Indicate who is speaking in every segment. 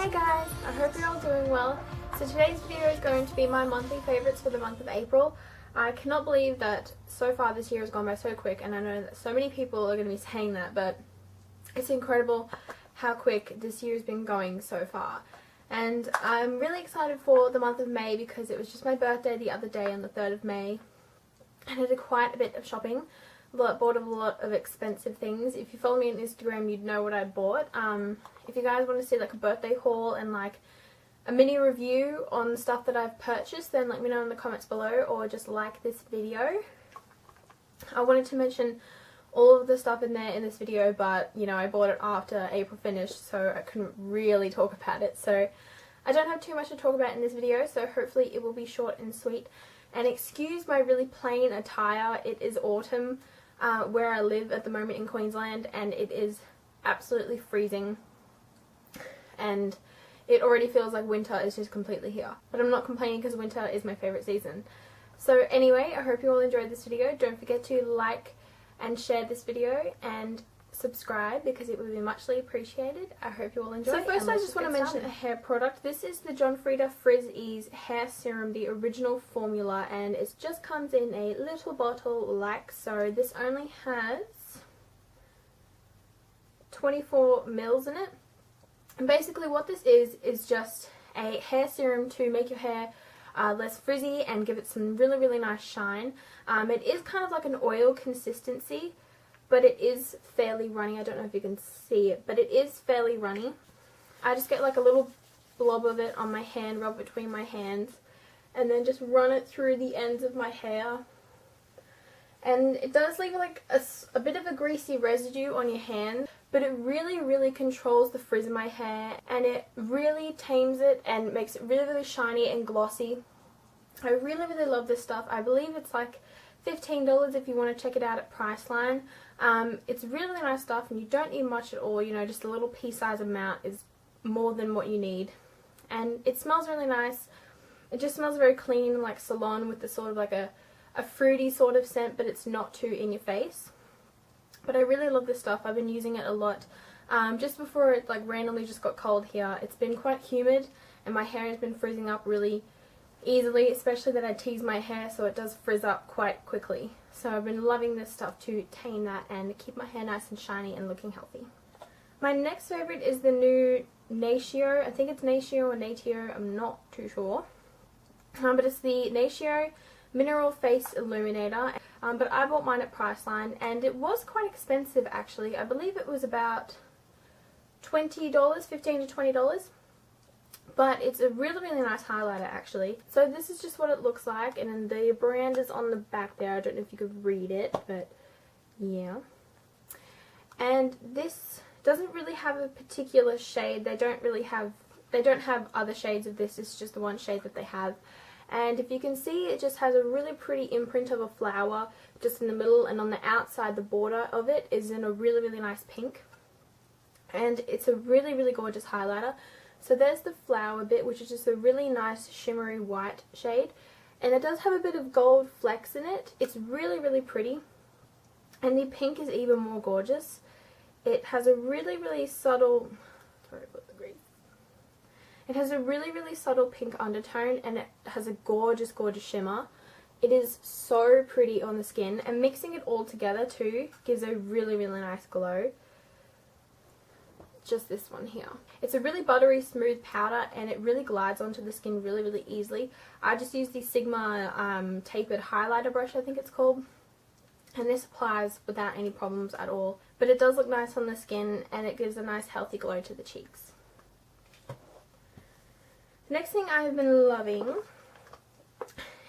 Speaker 1: Hey guys, I hope you're all doing well. So today's video is going to be my monthly favourites for the month of April. I cannot believe that so far this year has gone by so quick, and I know that so many people are going to be saying that, but it's incredible how quick this year has been going so far. And I'm really excited for the month of May because it was just my birthday the other day on the 3rd of May, and I did quite a bit of shopping. Bought a lot of expensive things. If you follow me on Instagram, you'd know what I bought. If you guys want to see like a birthday haul and like a mini review on stuff that I've purchased, then let me know in the comments below, or just like this video. I wanted to mention all of the stuff in there in this video, but you know, I bought it after April finished, so I couldn't really talk about it. So I don't have too much to talk about in this video, so hopefully it will be short and sweet. And excuse my really plain attire, it is autumn where I live at the moment in Queensland, and it is absolutely freezing, and it already feels like winter is just completely here. But I'm not complaining because winter is my favourite season. So anyway, I hope you all enjoyed this video. Don't forget to like and share this video and subscribe because it would be muchly appreciated. I hope you all enjoy. So first I just want to mention a hair product. This is the John Frieda Frizz Ease Hair Serum, the original formula, and it just comes in a little bottle like so. This only has 24 mils in it. And basically what this is just a hair serum to make your hair less frizzy and give it some really nice shine. It is kind of like an oil consistency, but it is fairly runny. I don't know if you can see it, but it is fairly runny. I just get like a little blob of it on my hand, rub it between my hands, and then just run it through the ends of my hair. And it does leave like a bit of a greasy residue on your hand, but it really controls the frizz in my hair, and it really tames it and makes it really shiny and glossy. I really love this stuff. I believe it's like $15 if you want to check it out at Priceline. It's really nice stuff, and you don't need much at all. You know, just a little pea-size amount is more than what you need. And it smells really nice. It just smells very clean, like salon, with the sort of like a fruity sort of scent, but it's not too in your face. But I really love this stuff. I've been using it a lot. Just before it like randomly just got cold here, it's been quite humid, and my hair has been frizzing up really easily, especially that I tease my hair, so it does frizz up quite quickly. So I've been loving this stuff to tame that and keep my hair nice and shiny and looking healthy. My next favourite is the new NATIO. I think it's NATIO or NATIO, I'm not too sure. But it's the NATIO Mineral Face Illuminator. But I bought mine at Priceline, and it was quite expensive actually. I believe it was about $20, $15 to $20. But it's a really nice highlighter actually. So this is just what it looks like, and then the brand is on the back there. I don't know if you could read it, but yeah. And this doesn't really have a particular shade. They don't have other shades of this. It's just the one shade that they have. And if you can see, it just has a really pretty imprint of a flower just in the middle, and on the outside the border of it is in a really nice pink. And it's a really gorgeous highlighter. So there's the flower bit, which is just a really nice shimmery white shade, and it does have a bit of gold flecks in it. It's really pretty, and the pink is even more gorgeous. It has a really subtle, sorry about the green. It has a really subtle pink undertone, and it has a gorgeous shimmer. It is so pretty on the skin, and mixing it all together too gives a really nice glow. Just this one here. It's a really buttery smooth powder, and it really glides onto the skin really easily. I just use the Sigma tapered highlighter brush, I think it's called, and this applies without any problems at all. But it does look nice on the skin, and it gives a nice healthy glow to the cheeks. The next thing I have been loving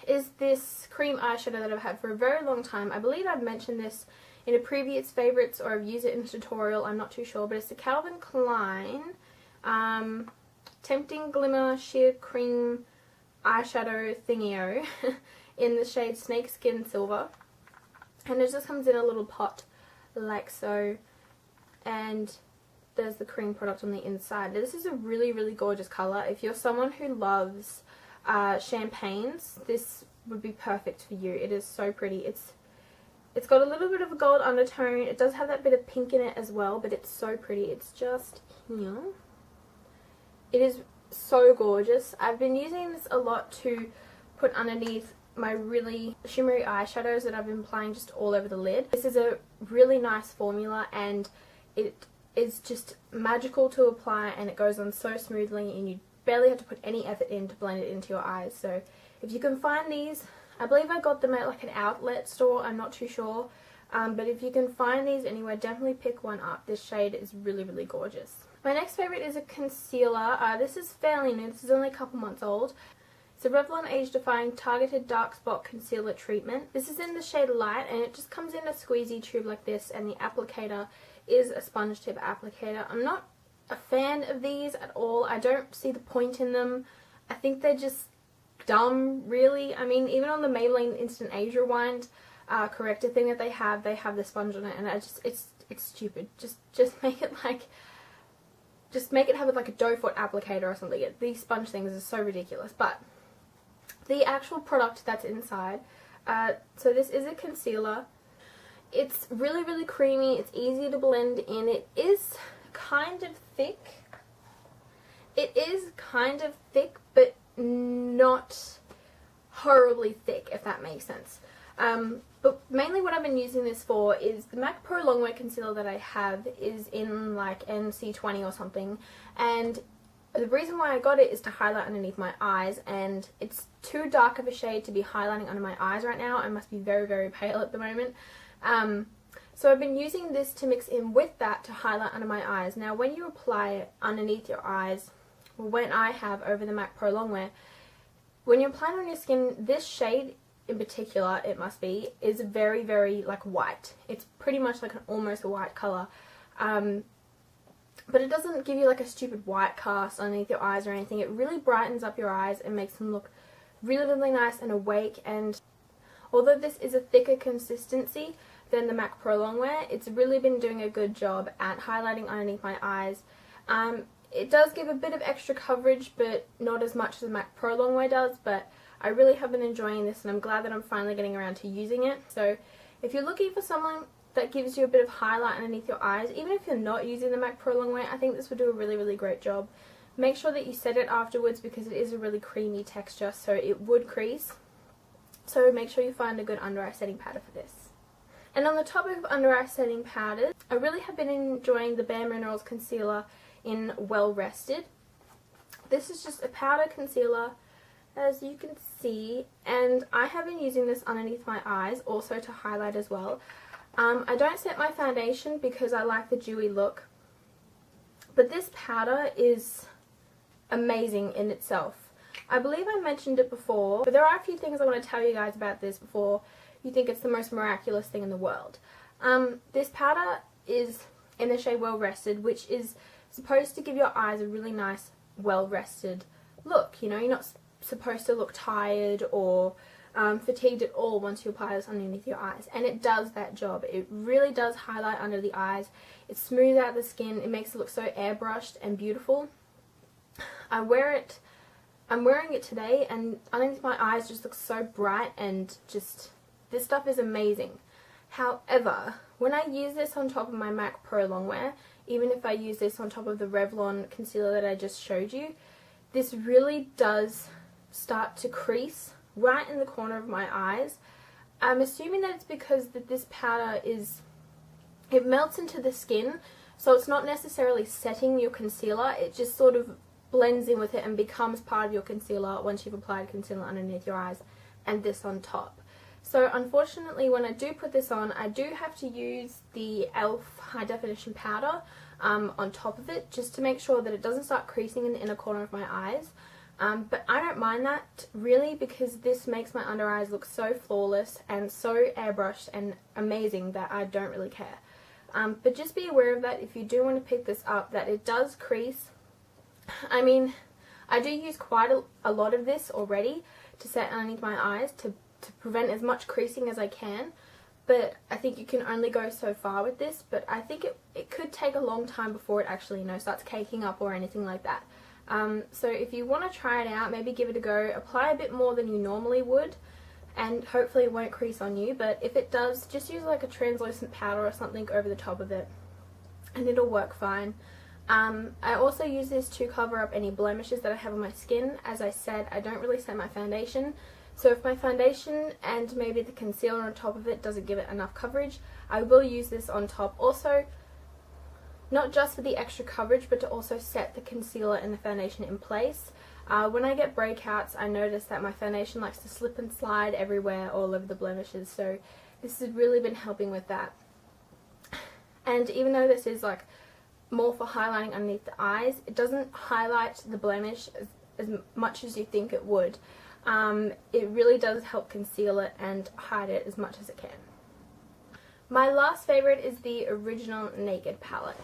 Speaker 1: is this cream eyeshadow that I've had for a very long time. I believe I've mentioned this in a previous favourites, or I've used it in a tutorial, I'm not too sure, but it's the Calvin Klein Tempting Glimmer Sheer Cream Eyeshadow Thingio in the shade Snakeskin Silver, and it just comes in a little pot like so, and there's the cream product on the inside. This is a really gorgeous colour. If you're someone who loves champagnes, this would be perfect for you. It is so pretty. It's got a little bit of a gold undertone. It does have that bit of pink in it as well, but it's so pretty. It's just here. It is so gorgeous. I've been using this a lot to put underneath my really shimmery eyeshadows that I've been applying just all over the lid. This is a really nice formula, and it is just magical to apply, and it goes on so smoothly, and you barely have to put any effort in to blend it into your eyes. So if you can find these, I believe I got them at like an outlet store, I'm not too sure, but if you can find these anywhere, definitely pick one up. This shade is really, really gorgeous. My next favourite is a concealer. This is fairly new, this is only a couple months old. It's a Revlon Age Defying Targeted Dark Spot Concealer Treatment. This is in the shade Light, and it just comes in a squeezy tube like this, and the applicator is a sponge tip applicator. I'm not a fan of these at all. I don't see the point in them. I think they're just dumb, really. I mean, even on the Maybelline Instant Age Rewind corrector thing that they have the sponge on it, and it's stupid. Just make it like, just make it have like a doe foot applicator or something. These sponge things are so ridiculous. But the actual product that's inside, so this is a concealer. It's really, really creamy. It's easy to blend in. It is kind of thick. It is kind of thick, but not horribly thick, if that makes sense. But mainly what I've been using this for is the MAC Pro Longwear concealer that I have is in like NC20 or something, and the reason why I got it is to highlight underneath my eyes, and it's too dark of a shade to be highlighting under my eyes right now. I must be very, very pale at the moment. So I've been using this to mix in with that to highlight under my eyes. Now when you apply it underneath your eyes, or when I have over the MAC Pro Longwear, when you apply it on your skin, this shade in particular, it must be, is very, very like white. It's pretty much like an almost a white colour. But it doesn't give you like a stupid white cast underneath your eyes or anything. It really brightens up your eyes and makes them look really, really nice and awake. And although this is a thicker consistency than the MAC Pro Longwear, it's really been doing a good job at highlighting underneath my eyes. It does give a bit of extra coverage, but not as much as the MAC Pro Longwear does, but I really have been enjoying this, and I'm glad that I'm finally getting around to using it. So if you're looking for someone that gives you a bit of highlight underneath your eyes, even if you're not using the MAC Pro Longwear, I think this would do a really, really great job. Make sure that you set it afterwards, because it is a really creamy texture, so it would crease. So make sure you find a good under eye setting powder for this. And on the topic of under eye setting powders, I really have been enjoying the Bare Minerals concealer in Well Rested. This is just a powder concealer, as you can see, and I have been using this underneath my eyes also to highlight as well. I don't set my foundation because I like the dewy look, but this powder is amazing in itself. I believe I mentioned it before, but there are a few things I want to tell you guys about this before you think it's the most miraculous thing in the world. This powder is in the shade Well Rested, which is supposed to give your eyes a really nice, well-rested look. You know, you're not supposed to look tired or fatigued at all once you apply this underneath your eyes, and it does that job. It really does highlight under the eyes. It smooths out the skin. It makes it look so airbrushed and beautiful. I'm wearing it today, and underneath my eyes just looks so bright, and just, this stuff is amazing. However, when I use this on top of my MAC Pro Longwear, even if I use this on top of the Revlon concealer that I just showed you, this really does start to crease right in the corner of my eyes. I'm assuming that it's because this powder it melts into the skin, so it's not necessarily setting your concealer, it just sort of blends in with it and becomes part of your concealer once you've applied concealer underneath your eyes and this on top. So unfortunately, when I do put this on, I do have to use the e.l.f. High Definition Powder on top of it, just to make sure that it doesn't start creasing in the inner corner of my eyes. But I don't mind that, really, because this makes my under eyes look so flawless and so airbrushed and amazing that I don't really care. But just be aware of that if you do want to pick this up, that it does crease. I mean, I do use quite a lot of this already to set underneath my eyes to prevent as much creasing as I can, but I think you can only go so far with this. But I think it could take a long time before it actually, you know, starts caking up or anything like that. So if you want to try it out, maybe give it a go, apply a bit more than you normally would, and hopefully it won't crease on you. But if it does, just use like a translucent powder or something over the top of it, and it'll work fine. I also use this to cover up any blemishes that I have on my skin. As I said, I don't really set my foundation, so if my foundation and maybe the concealer on top of it doesn't give it enough coverage, I will use this on top also, not just for the extra coverage, but to also set the concealer and the foundation in place. When I get breakouts, I notice that my foundation likes to slip and slide everywhere all over the blemishes, so this has really been helping with that. And even though this is like more for highlighting underneath the eyes, it doesn't highlight the blemish as much as you think it would. It really does help conceal it and hide it as much as it can. My last favourite is the Original Naked palette.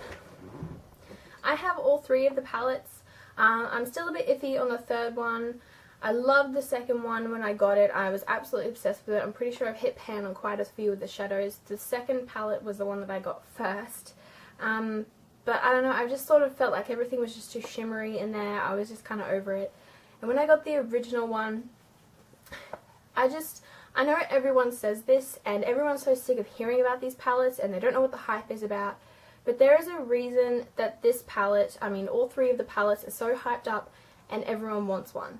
Speaker 1: I have all three of the palettes. I'm still a bit iffy on the third one. I loved the second one when I got it. I was absolutely obsessed with it. I'm pretty sure I've hit pan on quite a few of the shadows. The second palette was the one that I got first. But I don't know, I just sort of felt like everything was just too shimmery in there. I was just kind of over it. And when I got the original one, I know everyone says this and everyone's so sick of hearing about these palettes and they don't know what the hype is about. But there is a reason that this palette, I mean all three of the palettes, are so hyped up and everyone wants one.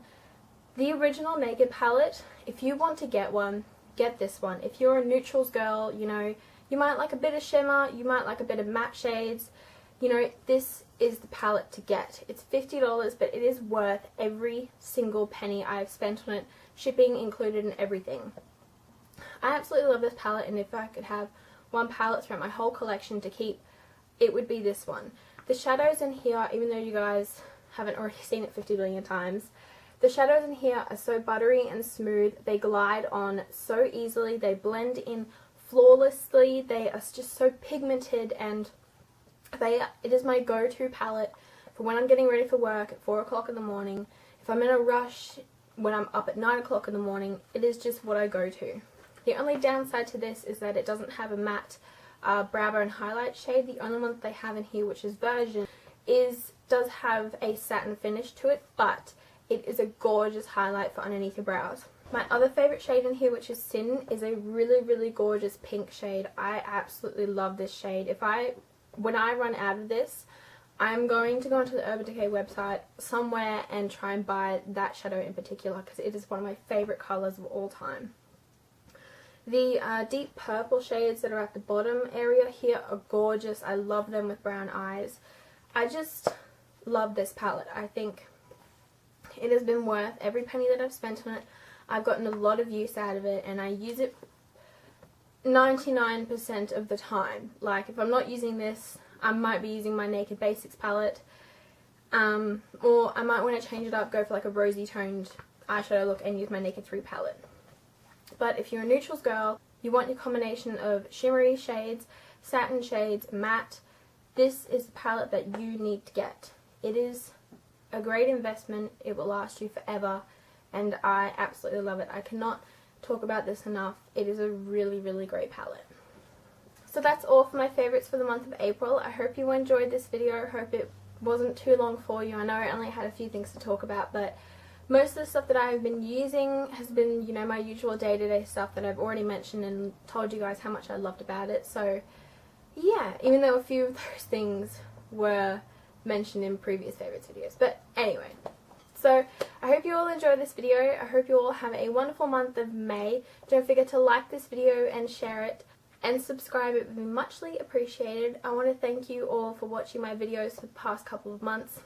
Speaker 1: The Original Naked palette, if you want to get one, get this one. If you're a neutrals girl, you know, you might like a bit of shimmer, you might like a bit of matte shades, you know, this is the palette to get. It's $50, but it is worth every single penny I've spent on it, shipping included and everything. I absolutely love this palette, and if I could have one palette throughout my whole collection to keep, it would be this one. The shadows in here, even though you guys haven't already seen it 50 billion times, the shadows in here are so buttery and smooth. They glide on so easily. They blend in flawlessly. They are just so pigmented, and it is my go-to palette for when I'm getting ready for work at 4 o'clock in the morning. If I'm in a rush when I'm up at 9 o'clock in the morning, it is just what I go to. The only downside to this is that it doesn't have a matte brow bone highlight shade. The only one that they have in here, which is Version, does have a satin finish to it, but it is a gorgeous highlight for underneath your brows. My other favourite shade in here, which is Sin, is a really, really gorgeous pink shade. I absolutely love this shade. When I run out of this, I'm going to go onto the Urban Decay website somewhere and try and buy that shadow in particular, because it is one of my favourite colours of all time. The deep purple shades that are at the bottom area here are gorgeous. I love them with brown eyes. I just love this palette. I think it has been worth every penny that I've spent on it. I've gotten a lot of use out of it, and I use it 99% of the time. Like, if I'm not using this, I might be using my Naked Basics palette, or I might want to change it up, go for like a rosy toned eyeshadow look and use my Naked 3 palette. But if you're a neutrals girl, you want your combination of shimmery shades, satin shades, matte, this is the palette that you need to get. It is a great investment. It will last you forever, and I absolutely love it. I cannot talk about this enough. It is a really, really great palette. So that's all for my favourites for the month of April. I hope you enjoyed this video. I hope it wasn't too long for you. I know I only had a few things to talk about, but most of the stuff that I've been using has been, you know, my usual day-to-day stuff that I've already mentioned and told you guys how much I loved about it. So yeah, even though a few of those things were mentioned in previous favourites videos. But anyway, so I hope you all enjoyed this video. I hope you all have a wonderful month of May. Don't forget to like this video and share it, and subscribe. It would be muchly appreciated. I want to thank you all for watching my videos for the past couple of months.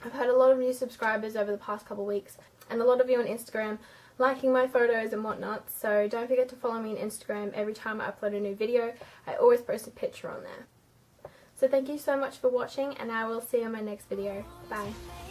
Speaker 1: I've had a lot of new subscribers over the past couple of weeks, and a lot of you on Instagram liking my photos and whatnot, so don't forget to follow me on Instagram. Every time I upload a new video, I always post a picture on there. So thank you so much for watching, and I will see you in my next video. Bye.